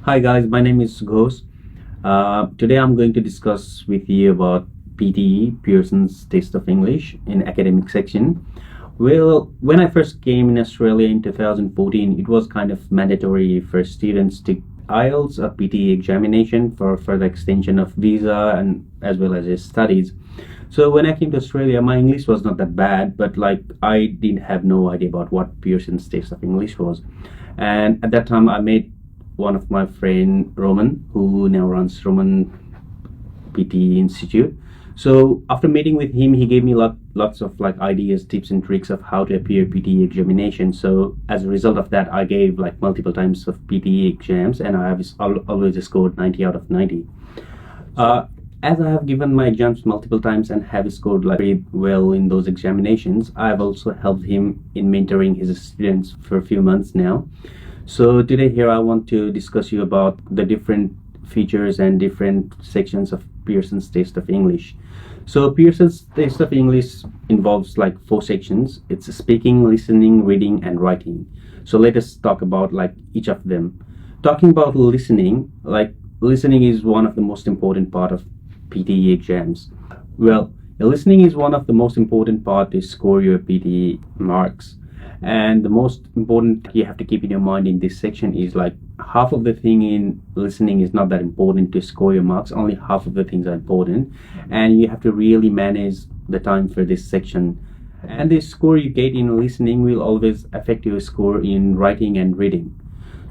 Hi guys, my name is Sughosh. Today I'm going to discuss with you about PTE, Pearsons Taste of English in academic section. Well, when I first came in Australia in 2014, it was kind of mandatory for students to IELTS, a PTE examination for further extension of visa and as well as his studies. So when I came to Australia, my English was not that bad, but like I didn't have no idea about what Pearsons Taste of English was. And at that time, I made one of my friend Roman, who now runs Roman PTE Institute. So after meeting with him, he gave me lots of like ideas, tips, and tricks of how to appear PTE examination. So as a result of that, I gave like multiple times of PTE exams, and I have always scored 90 out of 90. As I have given my exams multiple times and have scored like very well in those examinations, I have also helped him in mentoring his students for a few months now. So today here I want to discuss you about the different features and different sections of Pearsons Taste of English. So Pearsons Taste of English involves like 4 sections. It's speaking, listening, reading, and writing. So let us talk about like each of them. Talking about listening, like listening is one of the most important part of PTE exams. Well, listening is one of the most important part to score your PTE marks. And the most important you have to keep in your mind in this section is like half of the thing in listening is not that important to score your marks. Only half of the things are important, and you have to really manage the time for this section. And the score you get in listening will always affect your score in writing and reading.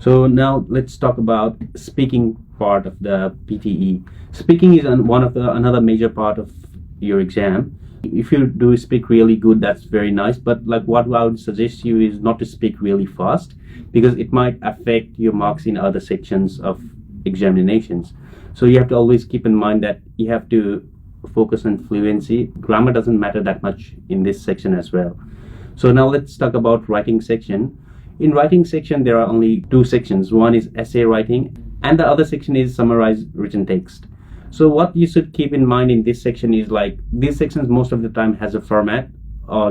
So now let's talk about speaking part of the PTE. Speaking is another major part of your exam. If you do speak really good, that's very nice, but like what I would suggest you is not to speak really fast, because it might affect your marks in other sections of examinations. So you have to always keep in mind that you have to focus on fluency. Grammar doesn't matter that much in this section as well. So now let's talk about writing section. In writing section there are only 2 sections. One is essay writing and the other section is summarized written text. So what you should keep in mind in this section is like these sections most of the time has a format,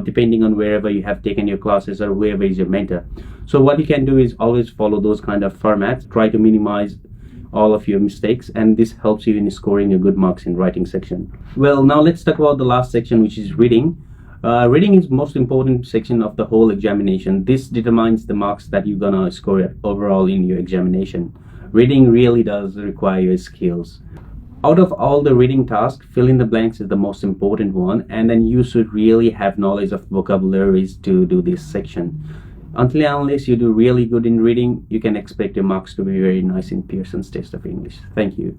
depending on wherever you have taken your classes or wherever is your mentor. So what you can do is always follow those kind of formats, try to minimize all of your mistakes, and this helps you in scoring a good marks in writing section. Well, now let's talk about the last section, which is reading. Reading is most important section of the whole examination. This determines the marks that you're gonna score overall in your examination. Reading really does require your skills. Out of all the reading tasks, fill in the blanks is the most important one, and then you should really have knowledge of vocabularies to do this section. Until and unless you do really good in reading, you can expect your marks to be very nice in Pearsons Taste of English. Thank you.